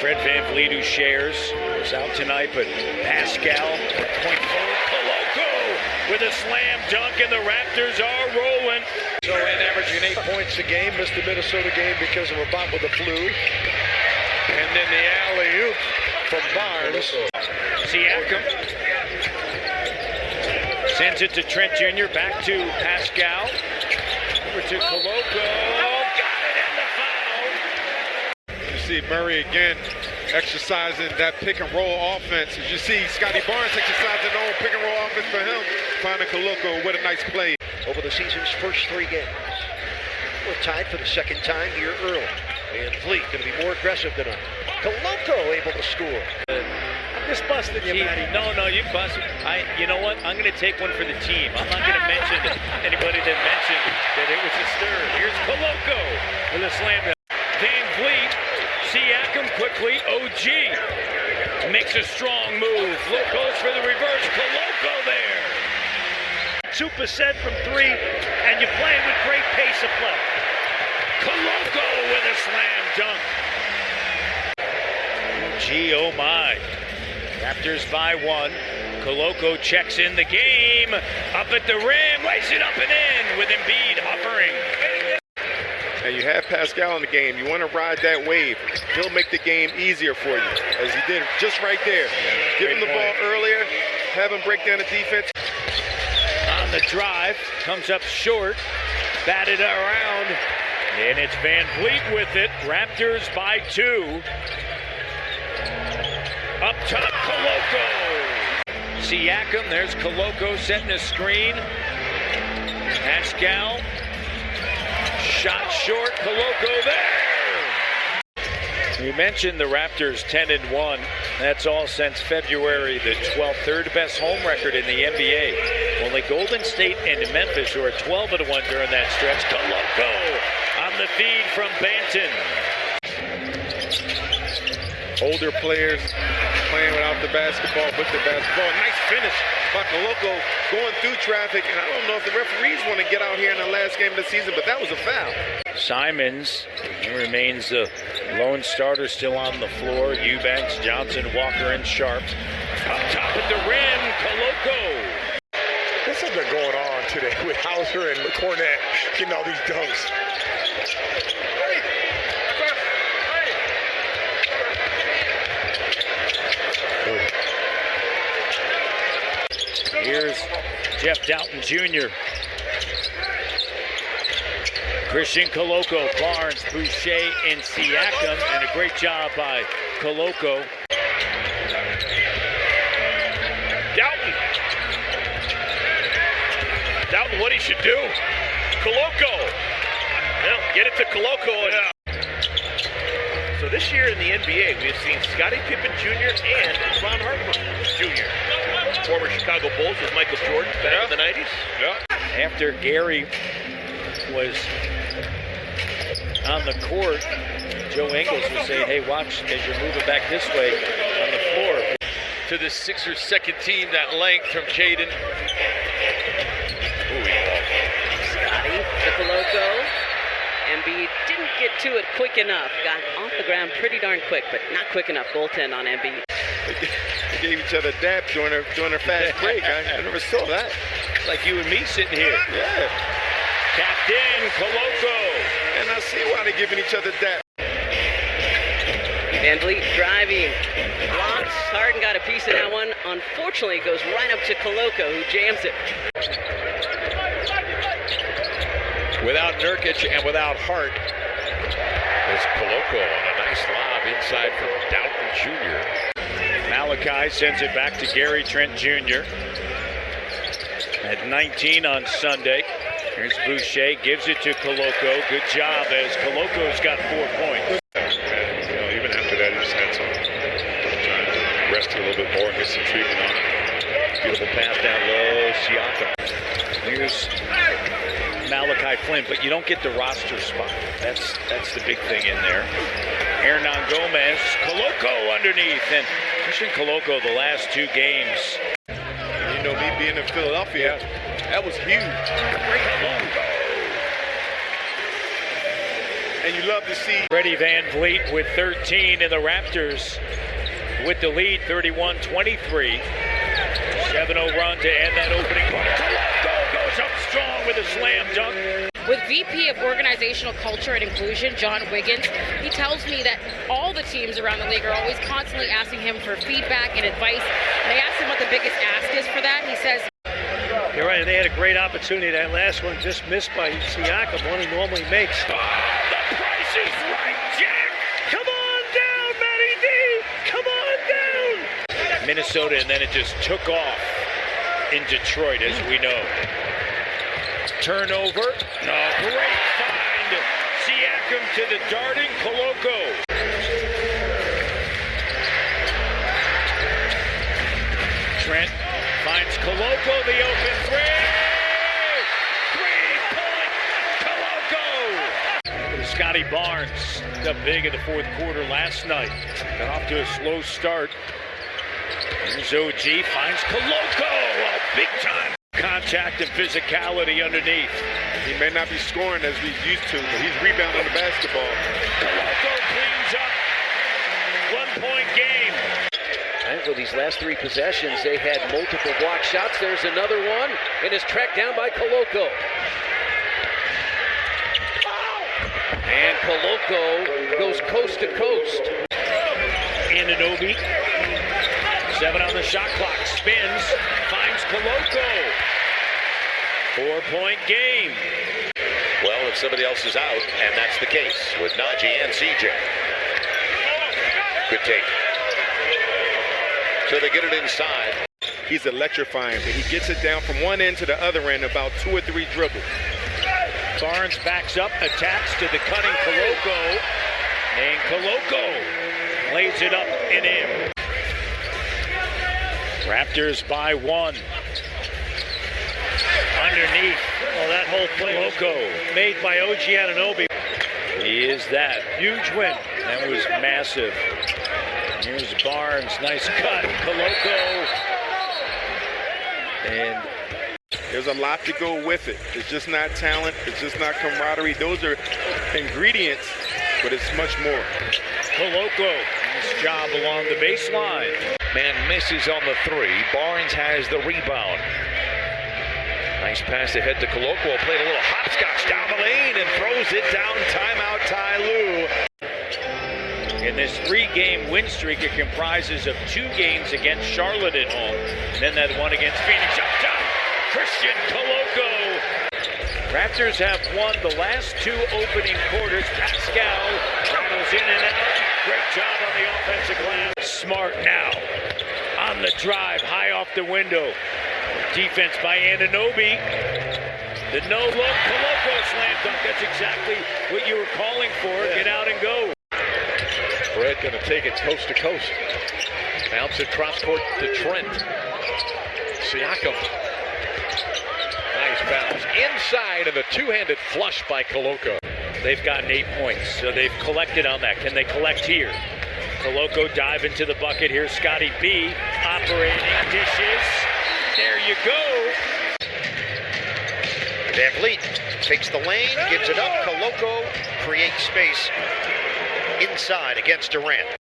Fred VanVleet, who shares, is out tonight, but Pascal, point forward, Koloko with a slam dunk, and the Raptors are rolling. So and averaging 8 points a game, missed the Minnesota game because of a bout with the flu. And then the alley-oop from Barnes. Siakam sends it to Trent Jr., back to Pascal, over to Koloko. Got it, and the foul. You see Murray again exercising that pick and roll offense. As you see Scotty Barnes exercising the old pick and roll offense for him. Finding Koloko, what a nice play. Over the season's first 3 games. We're tied for the second time here early. VanVleet going to be more aggressive tonight. Koloko able to score. I'm just busting you, Matty. No, you busted. You know what? I'm going to take one for the team. I'm not going to mention anybody that mentioned that it was a stir. Here's Koloko with a slam dunk. VanVleet, Siakam quickly. OG makes a strong move. Look, goes for the reverse. Koloko there. 2% from 3, and you're playing with great pace of play. Koloko with a slam dunk. Gee, oh my. Raptors by 1. Koloko checks in the game. Up at the rim, lays it up and in with Embiid hovering. And you have Pascal in the game. You want to ride that wave. He'll make the game easier for you, as he did just right there. Give him the ball earlier, have him break down the defense. On the drive, comes up short, batted around, and it's VanVleet with it. Raptors by 2. Up top, Koloko. Siakam, there's Koloko setting a screen. Pascal, shot short, Koloko there. We mentioned the Raptors 10-1. That's all since February the 12th. Third best home record in the NBA. Only Golden State and Memphis who are 12-1 during that stretch. Koloko on the feed from Banton. Older players playing without the basketball, with the basketball. Nice finish by Koloko going through traffic. And I don't know if the referees want to get out here in the last game of the season, but that was a foul. Simons, he remains the lone starter still on the floor. Eubanks, Johnson, Walker, and Sharps. Up top at the rim, Koloko. There's something going on today with Hauser and Cornette getting all these dunks. Here's Jeff Doughton Jr. Christian Koloko, Barnes, Boucher, and Siakam, and a great job by Koloko. Doughton, what he should do. Koloko. Well, get it to Koloko. So this year in the NBA, we have seen Scottie Pippen Jr. and Ron Harper Jr. Former Chicago Bulls with Michael Jordan back in the 90s. Yeah. After Gary was on the court, Joe Ingles was saying, hey, watch as you're moving back this way on the floor. To the Sixers' second team, that length from Caden. Scotty to Koloko. Embiid didn't get to it quick enough. Got off the ground pretty darn quick, but not quick enough. Goaltend on Embiid. They gave each other daps during their fast break. I never saw that. It's like you and me sitting here. Yeah. Captain Koloko. And I see why they're giving each other daps. VanVleet driving. Blocks. Harden got a piece of that one. Unfortunately, it goes right up to Koloko, who jams it. Without Nurkic and without Hart, there's Koloko on a nice lob inside from Doughton Jr. Malachi sends it back to Gary Trent Jr. At 19 on Sunday. Here's Boucher, gives it to Koloko. Good job as Koloko's got 4 points. Even after that, he just had some time to rest a little bit more and get some treatment on it. Beautiful pass down low, Siakam. Here's Malachi Flynn, but you don't get the roster spot. That's the big thing in there. Hernan Gomez, Koloko underneath, and Christian Koloko the last 2 games. You know, me being in Philadelphia, that was huge. Great move. and you love to see. Freddie Van Vliet with 13, and the Raptors with the lead, 31-23. 7-0 run to end that opening quarter. Koloko goes up strong with a slam dunk. With VP of Organizational Culture and Inclusion, John Wiggins, he tells me that all the teams around the league are always constantly asking him for feedback and advice. And they asked him what the biggest ask is for that. He says, You're right, they had a great opportunity. That last one just missed by Siakam, one he normally makes. The price is right, Jack! Come on down, Matty D! Come on down! Minnesota, and then it just took off in Detroit, as we know. Turnover. No, great find. Siakam to the darting Koloko. Trent finds Koloko, the open three. 3-point Koloko. Scotty Barnes got big in the fourth quarter last night. Got off to a slow start. Here's OG, finds Koloko. Oh, big time. Contact and physicality underneath. He may not be scoring as he's used to, but he's rebounding the basketball. Koloko cleans up. 1-point game. And with these last three possessions, they had multiple block shots. There's another one, and it's tracked down by Koloko. And Koloko goes coast to coast. Anunoby. 7 on the shot clock. Spins. Finds Koloko. 4-point game. Well, if somebody else is out, and that's the case with Najee and CJ. Good take. So they get it inside. He's electrifying, but he gets it down from one end to the other end, about 2 or 3 dribbles. Barnes backs up, attacks to the cutting Koloko. And Koloko lays it up and in. Raptors by 1. Underneath. Well, that whole play Koloko. made by OG Anunoby. He is that. Huge win. That was massive. Here's Barnes. Nice cut. Koloko. And there's a lot to go with it. It's just not talent. It's just not camaraderie. Those are ingredients, but it's much more. Koloko. Nice job along the baseline. Man misses on the 3. Barnes has the rebound. Nice pass ahead to Koloko. Played a little hopscotch down the lane and throws it down. Timeout, Ty Lue. In this 3-game win streak, it comprises of 2 games against Charlotte at home, and then that one against Phoenix. Up top, Christian Koloko. Raptors have won the last 2 opening quarters. Pascal rattles in and out. Great job on the offensive glass. Smart now on the drive, high off the window. Defense by Anunoby. The no-look Koloko slam dunk. That's exactly what you were calling for. Yeah. Get out and go. Fred going to take it coast to coast. Bounce it cross court to Trent. Siakam. Nice bounce. Inside and a 2-handed flush by Koloko. They've gotten 8 points, so they've collected on that. Can they collect here? Koloko dive into the bucket. Here's Scotty B operating dishes. There you go. Van Vliet takes the lane, gives it up. Koloko creates space inside against Durant.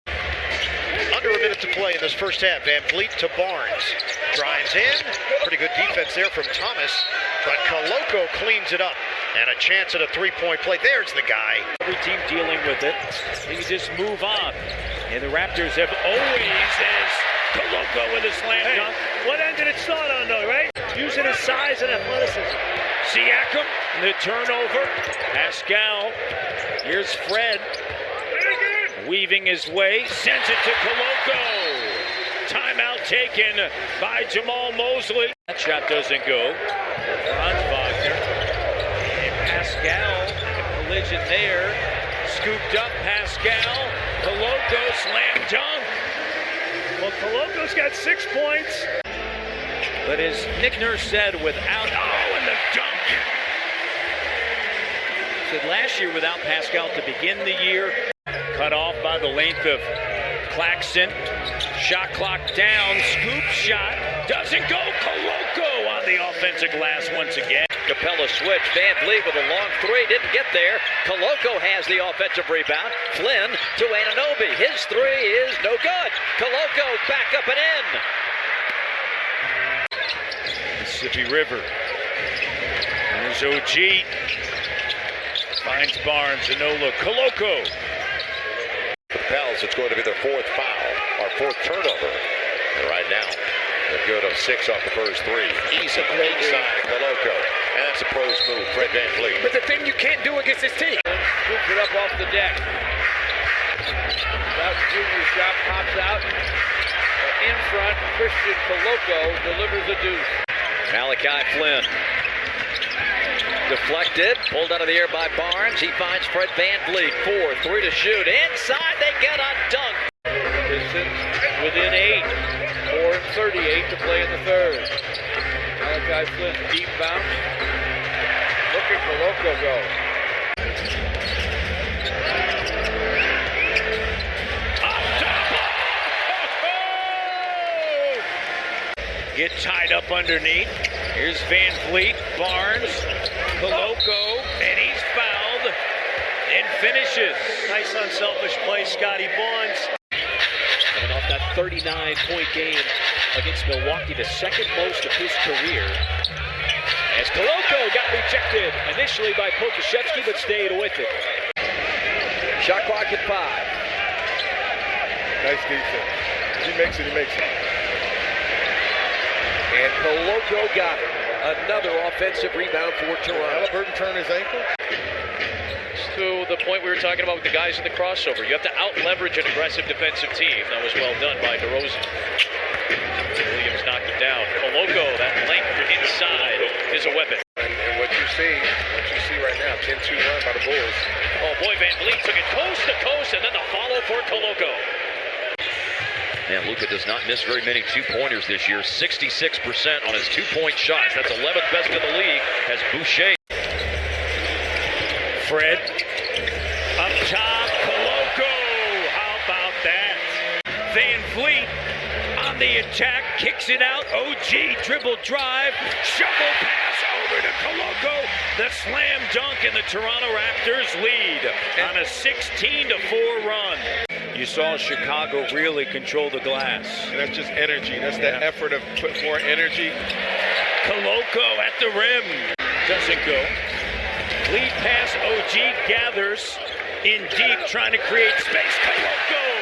Under a minute to play in this first half. Van Vliet to Barnes. Drives in. Pretty good defense there from Thomas. But Koloko cleans it up. And a chance at a 3-point play. There's the guy. Every team dealing with it. They can just move on. And the Raptors have always, as Koloko with a slam dunk. What end did it start on, though, right? Using his size and athleticism. Siakam, the turnover. Pascal. Here's Fred. Weaving his way. Sends it to Koloko. Timeout taken by Jamal Mosley. That shot doesn't go. Franz Wagner. And Pascal. A collision there. Scooped up Pascal. Koloko slam dunk. Well, Koloko's got 6 points. But as Nick Nurse said, without, and the dunk. Said last year without Pascal to begin the year, cut off by the length of Claxton. Shot clock down, scoop shot, doesn't go. Koloko on the offensive glass once again. Capella switch. Van Vliet with a long three. Didn't get there. Koloko has the offensive rebound. Flynn to Anunoby. His three is no good. Koloko back up and in. Mississippi River. There's OG. Finds Barnes. Enola. Koloko. Pels, it's going to be their fourth foul, or fourth turnover. And right now, they're good of 6 off the first three. Easy inside Koloko. And that's a pro's move, Fred Van Vliet. But the thing you can't do against this team. Scoops it up off the deck. That junior shot pops out. In front, Christian Koloko delivers a deuce. Malachi Flynn. Deflected, pulled out of the air by Barnes. He finds Fred Van Vliet. 4-3 to shoot. Inside, they get a dunk. Pistons within 8. 4:38 to play in the third. Malachi Flynn, deep bounce. Look at Koloko go. Get tied up underneath. Here's Van Vliet, Barnes, Koloko, and he's fouled and finishes. Nice unselfish play, Scotty Barnes. Coming off that 39-point game against Milwaukee, the second most of his career. As Koloko got rejected initially by Pokusevski, but stayed with it. Shot clock at 5. Nice defense. If he makes it, he makes it. And Koloko got it. Another offensive rebound for Toronto. Halliburton turned his ankle. To the point we were talking about with the guys in the crossover. You have to out-leverage an aggressive defensive team. That was well done by DeRozan. Williams knocked it down. Koloko, that length inside is a weapon. And what you see right now, 10-2 run by the Bulls. Oh boy, Van Vliet took it coast to coast, and then the follow for Koloko. Man, Luka does not miss very many two-pointers this year. 66% on his two-point shots. That's 11th best in the league as Boucher. Fred. Up top, Koloko. How about that? Van Vliet on the attack, kicks it out. OG dribble drive, shovel pass over to Koloko. The slam dunk, and the Toronto Raptors lead on a 16-4 run. You saw Chicago really control the glass. And that's just energy. That's the effort of putting more energy. Koloko at the rim. Doesn't go. Lead pass, OG gathers in deep, trying to create space. Koloko